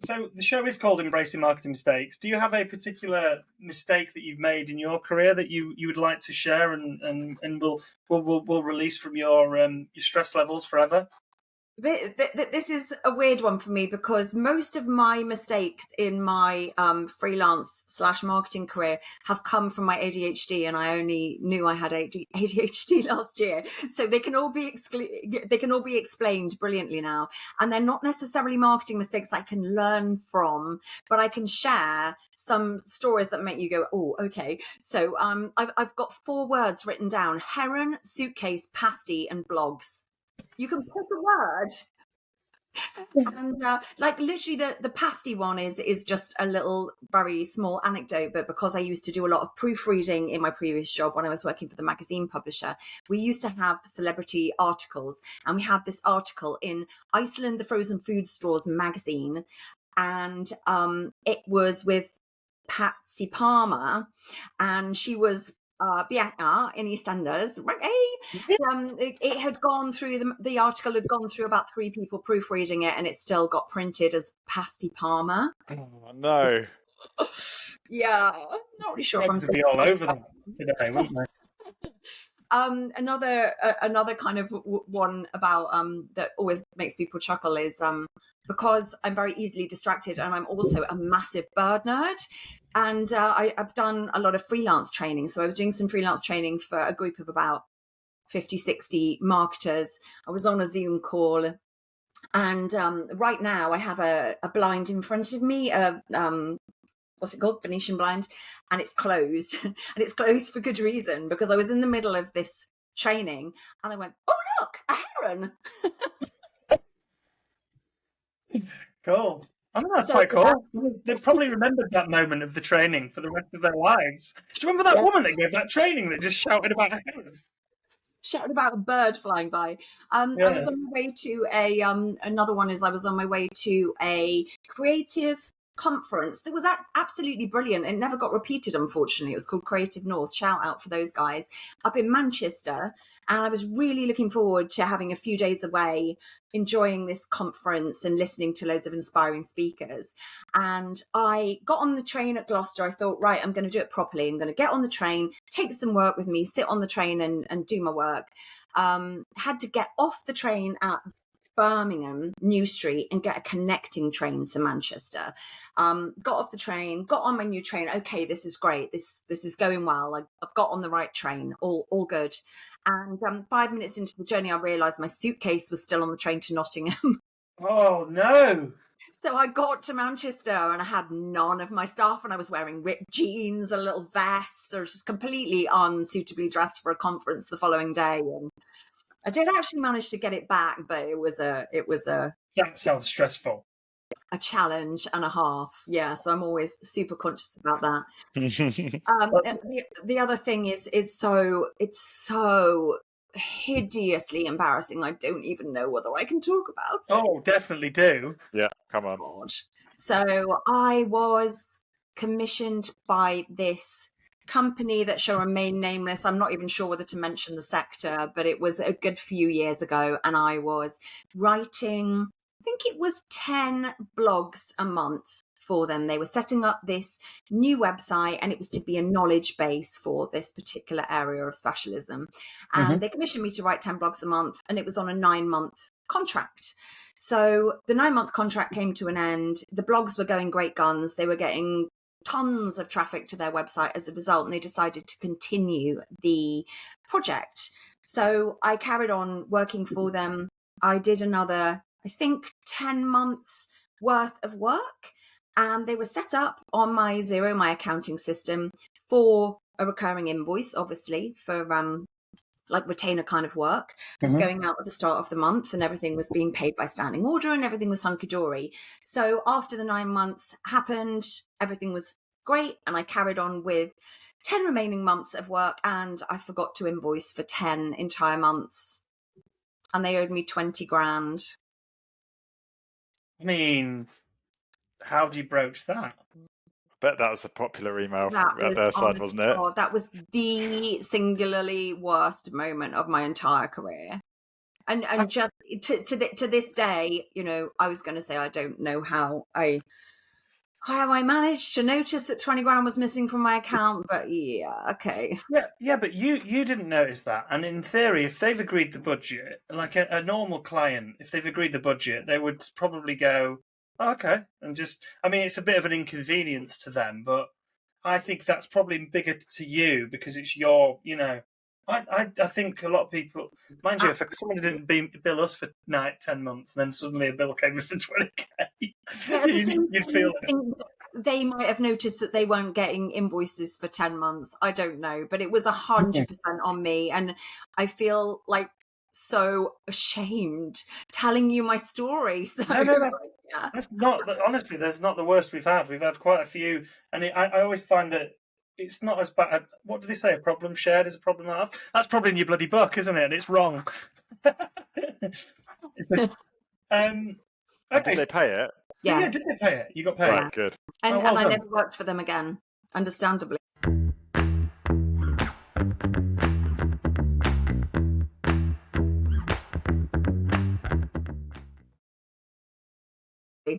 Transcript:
So the show is called Embracing Marketing Mistakes. Do you have a particular mistake that you've made in your career that you would like to share and will release from your stress levels forever? This is a weird one for me because most of my mistakes in my freelance/marketing career have come from my ADHD, and I only knew I had ADHD last year. So they can all be explained brilliantly now, and they're not necessarily marketing mistakes that I can learn from, but I can share some stories that make you go, "Oh, okay." So I've got 4 words written down: heron, suitcase, pasty, and blogs. You can pick a word. And like literally the pasty one is just a little very small anecdote, but because I used to do a lot of proofreading in my previous job when I was working for the magazine publisher, we used to have celebrity articles, and we had this article in Iceland, the Frozen Food Stores magazine, and it was with Patsy Palmer, and she was Bianca in EastEnders. It had gone through the article had gone through about 3 people proofreading it, and it still got printed as Pasty Palmer. Oh no! Yeah, not really sure if I'm to be all over them today, wouldn't they? Another kind of one about that always makes people chuckle is because I'm very easily distracted, and I'm also a massive bird nerd. And I've done a lot of freelance training. So I was doing some freelance training for a group of about 50, 60 marketers. I was on a Zoom call, and right now I have a blind in front of me, what's it called? Venetian blind, and it's closed. And it's closed for good reason, because I was in the middle of this training and I went, "Oh, look, a heron." Cool. I mean, that's quite cool. They've probably remembered that moment of the training for the rest of their lives. Do you remember that woman that gave that training that just shouted about a heron? Shouted about a bird flying by. I was on my way to another one is I was on my way to a creative conference that was absolutely brilliant. It never got repeated, unfortunately. It was called Creative North. Shout out for those guys up in Manchester. And I was really looking forward to having a few days away, enjoying this conference and listening to loads of inspiring speakers. And I got on the train at Gloucester. I thought, right, I'm going to do it properly. I'm going to get on the train, take some work with me, sit on the train and do my work. Had to get off the train at Birmingham New Street and get a connecting train to Manchester. Got off the train, got on my new train. Okay, this is great. This is going well. I've got on the right train. All good. And 5 minutes into the journey, I realised my suitcase was still on the train to Nottingham. Oh no! So I got to Manchester and I had none of my stuff, and I was wearing ripped jeans, a little vest, or just completely unsuitably dressed for a conference the following day. And I did actually manage to get it back, but it was a That sounds stressful. A challenge and a half. Yeah, so I'm always super conscious about that. The other thing is it's so hideously embarrassing. I don't even know whether I can talk about it. Oh, definitely do. Yeah, come on. God. So I was commissioned by this company that shall remain nameless. I'm not even sure whether to mention the sector, but it was a good few years ago, and I was writing, I think it was 10 blogs a month for them. They were setting up this new website, and it was to be a knowledge base for this particular area of specialism. And they commissioned me to write 10 blogs a month, and it was on a 9-month contract. So the 9-month contract came to an end. The blogs were going great guns. They were getting tons of traffic to their website as a result, and they decided to continue the project. So I carried on working for them. I did another, I think, 10 months worth of work, and they were set up on my Xero, my accounting system, for a recurring invoice, obviously, for like retainer kind of work. It was going out at the start of the month, and everything was being paid by standing order, and everything was hunky-dory. So after the 9 months happened, everything was great, and I carried on with 10 remaining months of work, and I forgot to invoice for 10 entire months, and they owed me 20 grand. I mean, how do you broach that? Bet that was a popular email at their side, wasn't it? God, that was the singularly worst moment of my entire career. And just to this day, you know, I was going to say I don't know how I managed to notice that 20 grand was missing from my account, but yeah, okay. Yeah, but you didn't notice that, and in theory, if they've agreed the budget, like a normal client, if they've agreed the budget, they would probably go, oh, okay, and just. I mean, it's a bit of an inconvenience to them, but I think that's probably bigger to you because it's your, you know. I think a lot of people, mind you, if someone didn't bill us for 10 months, and then suddenly a bill came in for 20k, you'd feel it. They might have noticed that they weren't getting invoices for 10 months. I don't know, but it was 100% on me. And I feel like so ashamed telling you my story. So No, that's not, honestly, that's not the worst we've had. We've had quite a few. And I always find that it's not as bad. What do they say? A problem shared is a problem halved. That's probably in your bloody book, isn't it? And it's wrong. Did they pay it? Yeah, did they pay it? You got paid? Right, good. And well I done. never worked for them again, understandably.